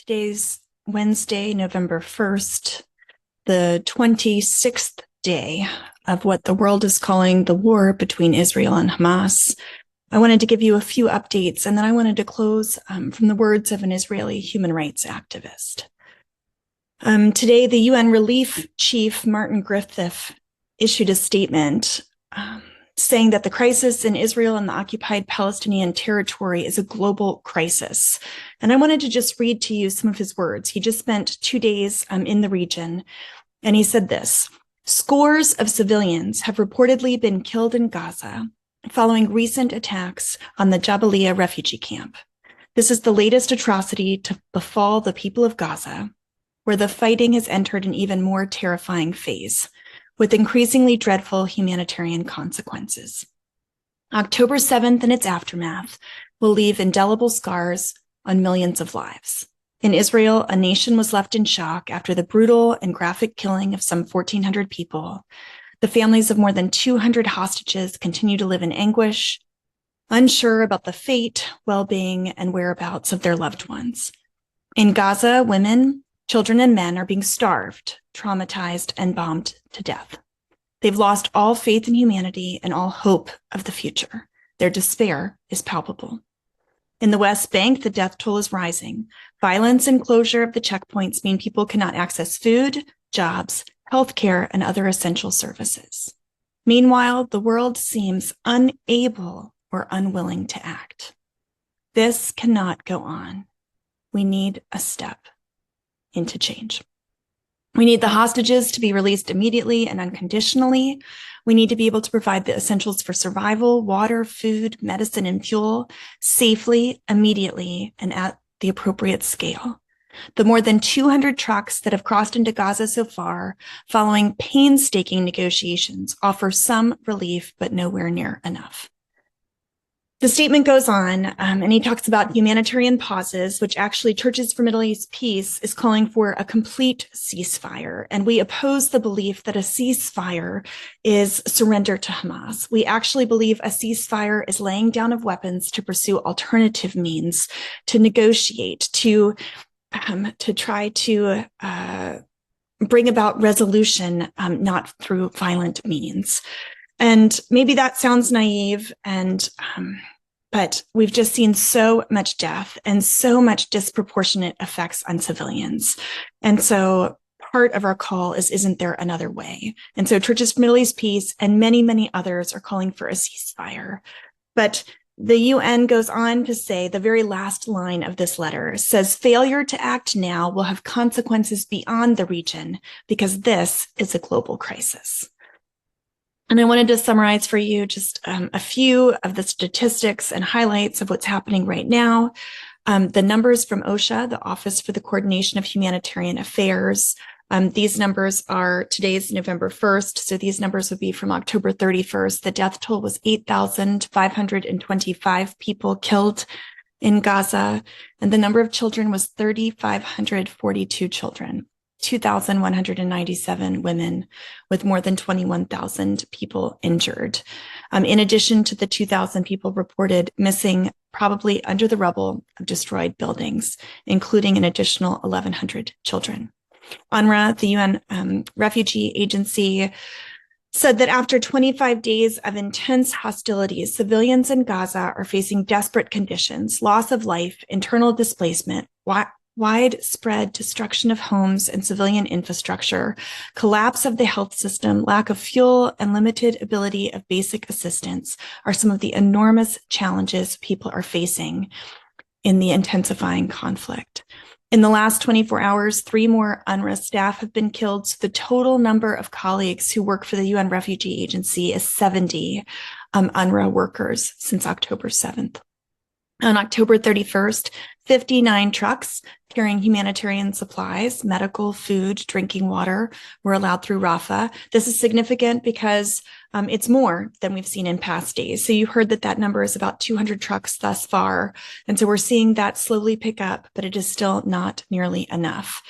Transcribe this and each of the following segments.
Today's Wednesday, November 1st, the 26th day of what the world is calling the war between Israel and Hamas. I wanted to give you a few updates, and then I wanted to close from the words of an Israeli human rights activist. Today, the UN Relief Chief, Martin Griffith, issued a statement saying that the crisis in Israel and the occupied Palestinian territory is a global crisis. And I wanted to just read to you some of his words. He just spent 2 days in the region, and he said this: "Scores of civilians have reportedly been killed in Gaza following recent attacks on the Jabalia refugee camp. This is the latest atrocity to befall the people of Gaza, where the fighting has entered an even more terrifying phase, with increasingly dreadful humanitarian consequences. October 7th and its aftermath will leave indelible scars on millions of lives. In Israel, a nation was left in shock after the brutal and graphic killing of some 1,400 people. The families of more than 200 hostages continue to live in anguish, unsure about the fate, well-being, and whereabouts of their loved ones. In Gaza, women, children, and men are being starved, traumatized, and bombed to death. They've lost all faith in humanity and all hope of the future. Their despair is palpable. In the West Bank, the death toll is rising. Violence and closure of the checkpoints mean people cannot access food, jobs, healthcare, and other essential services. Meanwhile, the world seems unable or unwilling to act. This cannot go on. We need a step into change. We need the hostages to be released immediately and unconditionally. We need to be able to provide the essentials for survival: water, food, medicine, and fuel safely, immediately, and at the appropriate scale. The more than 200 trucks that have crossed into Gaza so far, following painstaking negotiations, offer some relief, but nowhere near enough." The statement goes on, and he talks about humanitarian pauses, which actually Churches for Middle East Peace is calling for a complete ceasefire. And we oppose the belief that a ceasefire is surrender to Hamas. We actually believe a ceasefire is laying down of weapons to pursue alternative means, to negotiate, to try to bring about resolution, not through violent means. And maybe that sounds naive, but we've just seen so much death and so much disproportionate effects on civilians. And so part of our call is, isn't there another way? And so Churches for Middle East Peace and many, many others are calling for a ceasefire. But the UN goes on to say, the very last line of this letter says, "Failure to act now will have consequences beyond the region because this is a global crisis." And I wanted to summarize for you just a few of the statistics and highlights of what's happening right now. The numbers from OSHA, the Office for the Coordination of Humanitarian Affairs. These numbers are today's November 1st, so these numbers would be from October 31st. The death toll was 8,525 people killed in Gaza, and the number of children was 3,542 children. 2,197 women, with more than 21,000 people injured. In addition to the 2,000 people reported missing, probably under the rubble of destroyed buildings, including an additional 1,100 children. UNRWA, the UN Refugee Agency, said that after 25 days of intense hostilities, civilians in Gaza are facing desperate conditions: loss of life, internal displacement, widespread destruction of homes and civilian infrastructure, collapse of the health system, lack of fuel, and limited ability of basic assistance are some of the enormous challenges people are facing in the intensifying conflict. In the last 24 hours, 3 more UNRWA staff have been killed. So the total number of colleagues who work for the UN Refugee Agency is 70 UNRWA workers since October 7th. On October 31st, 59 trucks carrying humanitarian supplies, medical, food, drinking water were allowed through Rafah. This is significant because it's more than we've seen in past days. So you heard that number is about 200 trucks thus far. And so we're seeing that slowly pick up, but it is still not nearly enough.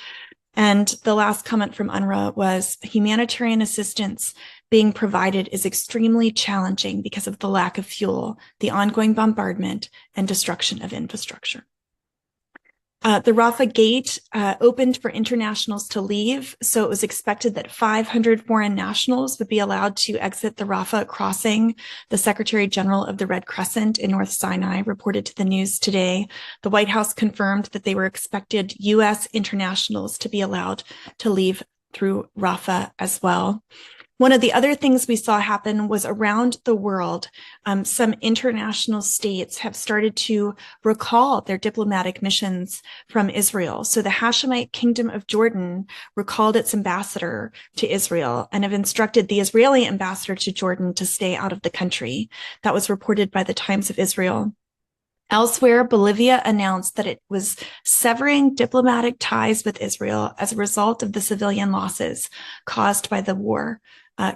And the last comment from UNRWA was humanitarian assistance being provided is extremely challenging because of the lack of fuel, the ongoing bombardment, and destruction of infrastructure. The Rafah Gate opened for internationals to leave, so it was expected that 500 foreign nationals would be allowed to exit the Rafah crossing. The Secretary General of the Red Crescent in North Sinai reported to the news today. The White House confirmed that they were expected U.S. internationals to be allowed to leave through Rafah as well. One of the other things we saw happen was around the world, some international states have started to recall their diplomatic missions from Israel. So the Hashemite Kingdom of Jordan recalled its ambassador to Israel and have instructed the Israeli ambassador to Jordan to stay out of the country. That was reported by the Times of Israel. Elsewhere, Bolivia announced that it was severing diplomatic ties with Israel as a result of the civilian losses caused by the war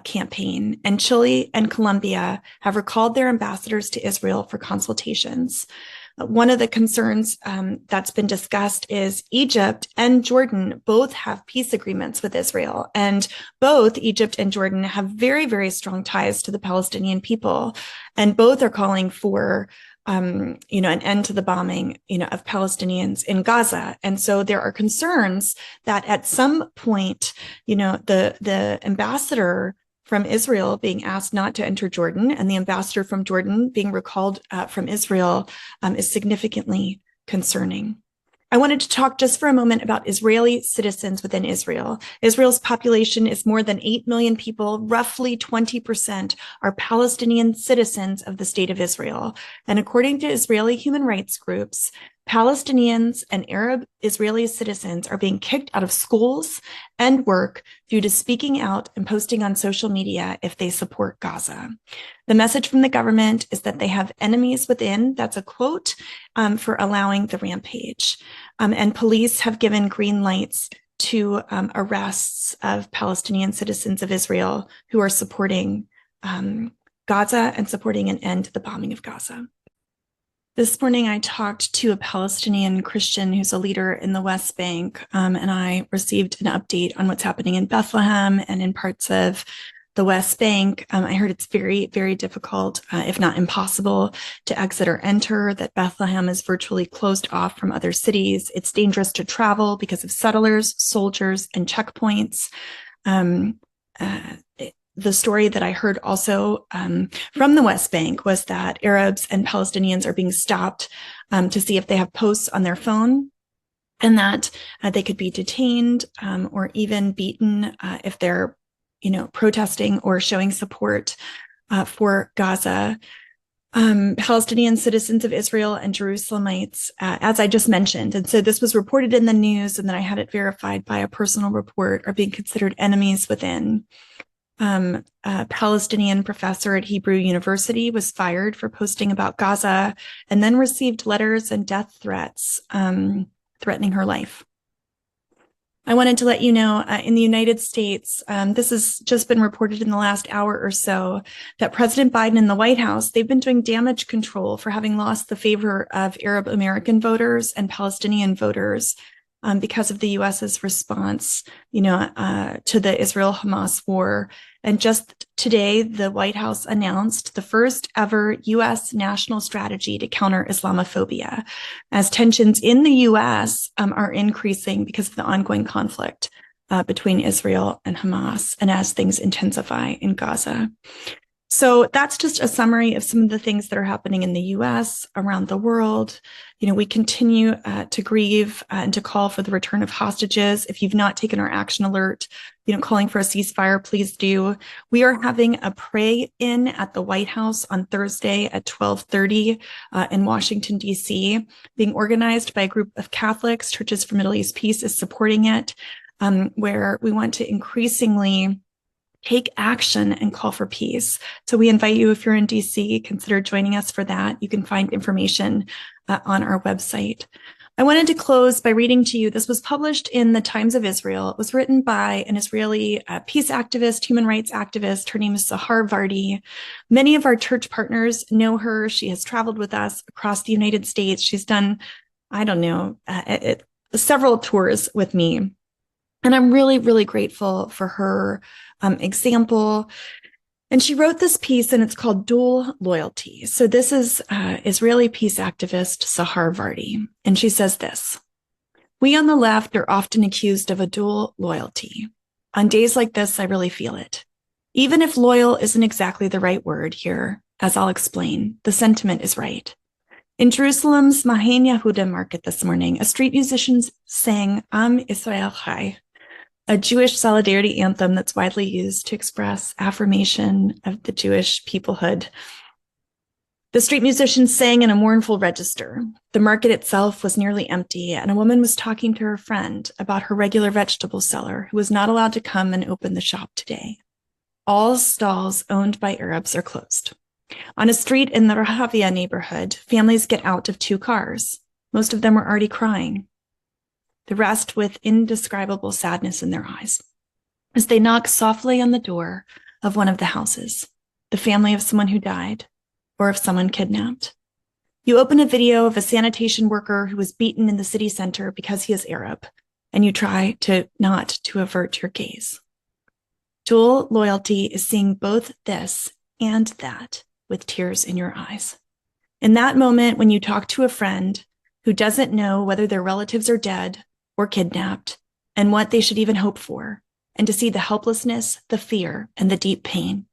campaign. And Chile and Colombia have recalled their ambassadors to Israel for consultations. One of the concerns that's been discussed is Egypt and Jordan both have peace agreements with Israel. And both Egypt and Jordan have very, very strong ties to the Palestinian people. And both are calling for an end to the bombing, of Palestinians in Gaza. And so there are concerns that at some point, the ambassador from Israel being asked not to enter Jordan and the ambassador from Jordan being recalled from Israel is significantly concerning. I wanted to talk just for a moment about Israeli citizens within Israel. Israel's population is more than 8 million people. Roughly 20% are Palestinian citizens of the state of Israel. And according to Israeli human rights groups, Palestinians and Arab Israeli citizens are being kicked out of schools and work due to speaking out and posting on social media if they support Gaza. The message from the government is that they have enemies within, that's a quote, for allowing the rampage. And police have given green lights to arrests of Palestinian citizens of Israel who are supporting Gaza and supporting an end to the bombing of Gaza. This morning, I talked to a Palestinian Christian who's a leader in the West Bank, and I received an update on what's happening in Bethlehem and in parts of the West Bank. I heard it's very, very difficult, if not impossible, to exit or enter, that Bethlehem is virtually closed off from other cities. It's dangerous to travel because of settlers, soldiers, and checkpoints. The story that I heard also from the West Bank was that Arabs and Palestinians are being stopped to see if they have posts on their phone, and that they could be detained or even beaten if they're, protesting or showing support for Gaza. Palestinian citizens of Israel and Jerusalemites, as I just mentioned. And so this was reported in the news, and then I had it verified by a personal report, are being considered enemies within. A Palestinian professor at Hebrew University was fired for posting about Gaza and then received letters and death threats threatening her life. I wanted to let you know, in the United States, this has just been reported in the last hour or so, that President Biden and the White House, they've been doing damage control for having lost the favor of Arab American voters and Palestinian voters because of the U.S.'s response, to the Israel-Hamas war. And just today, the White House announced the first ever U.S. national strategy to counter Islamophobia, as tensions in the U.S. Are increasing because of the ongoing conflict between Israel and Hamas, and as things intensify in Gaza. So that's just a summary of some of the things that are happening in the U.S., around the world. We continue to grieve and to call for the return of hostages. If you've not taken our action alert, calling for a ceasefire, please do. We are having a pray-in at the White House on Thursday at 12:30 in Washington, D.C., being organized by a group of Catholics. Churches for Middle East Peace is supporting it, where we want to increasingly take action and call for peace. So we invite you, if you're in DC, consider joining us for that. You can find information on our website. I wanted to close by reading to you. This was published in the Times of Israel. It was written by an Israeli peace activist, human rights activist. Her name is Sahar Vardi. Many of our church partners know her. She has traveled with us across the United States. She's done, several tours with me. And I'm really, really grateful for her example. And she wrote this piece, and it's called Dual Loyalty. So this is Israeli peace activist Sahar Vardi. And she says this: We on the left are often accused of a dual loyalty. On days like this, I really feel it. Even if loyal isn't exactly the right word here, as I'll explain, the sentiment is right. In Jerusalem's Mahen Yehuda market this morning, a street musician sang Am Israel Chai, a Jewish solidarity anthem that's widely used to express affirmation of the Jewish peoplehood. The street musicians sang in a mournful register. The market itself was nearly empty, and a woman was talking to her friend about her regular vegetable seller who was not allowed to come and open the shop today. All stalls owned by Arabs are closed. On a street in the Rahavia neighborhood, families get out of 2 cars. Most of them were already crying, the rest with indescribable sadness in their eyes, as they knock softly on the door of one of the houses, the family of someone who died, or of someone kidnapped. You open a video of a sanitation worker who was beaten in the city center because he is Arab, and you try not to avert your gaze. Dual loyalty is seeing both this and that with tears in your eyes. In that moment, when you talk to a friend who doesn't know whether their relatives are dead or kidnapped and what they should even hope for, and to see the helplessness, the fear, and the deep pain.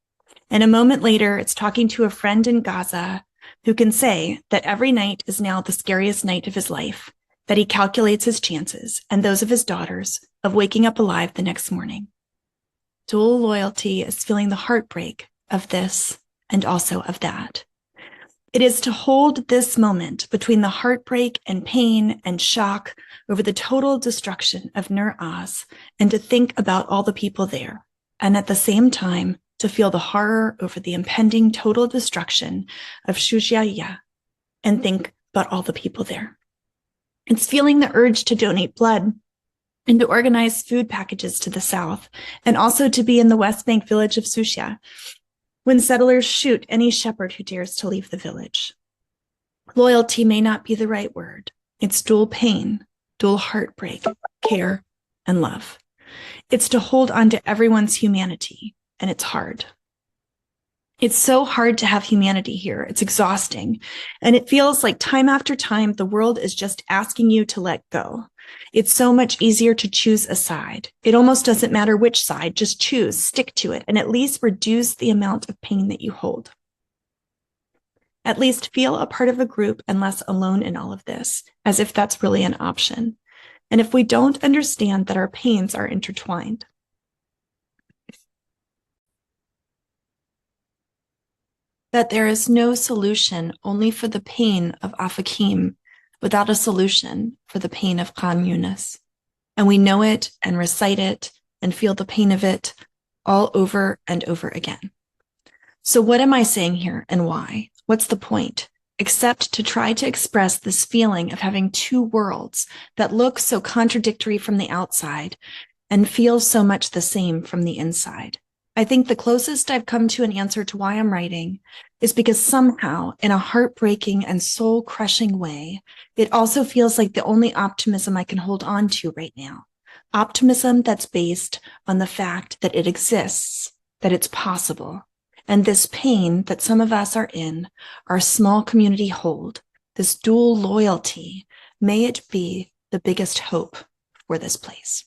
And a moment later, it's talking to a friend in Gaza who can say that every night is now the scariest night of his life, that he calculates his chances and those of his daughters of waking up alive the next morning. Dual loyalty is feeling the heartbreak of this and also of that. It is to hold this moment between the heartbreak and pain and shock over the total destruction of Nur Az, and to think about all the people there, and at the same time to feel the horror over the impending total destruction of Shujaiya and think about all the people there. It's feeling the urge to donate blood and to organize food packages to the south, and also to be in the West Bank village of Susia when settlers shoot any shepherd who dares to leave the village. Loyalty may not be the right word. It's dual pain, dual heartbreak, care, and love. It's to hold on to everyone's humanity, and it's hard. It's so hard to have humanity here. It's exhausting. And it feels like time after time, the world is just asking you to let go. It's so much easier to choose a side. It almost doesn't matter which side, just choose, stick to it, and at least reduce the amount of pain that you hold. At least feel a part of a group and less alone in all of this, as if that's really an option. And if we don't understand that our pains are intertwined. That there is no solution only for the pain of Afakim without a solution for the pain of Khan Yunis. And we know it and recite it and feel the pain of it all over and over again. So what am I saying here and why? What's the point? Except to try to express this feeling of having 2 worlds that look so contradictory from the outside and feel so much the same from the inside. I think the closest I've come to an answer to why I'm writing is because somehow, in a heartbreaking and soul-crushing way, it also feels like the only optimism I can hold on to right now. Optimism that's based on the fact that it exists, that it's possible. And this pain that some of us are in, our small community hold, this dual loyalty, may it be the biggest hope for this place.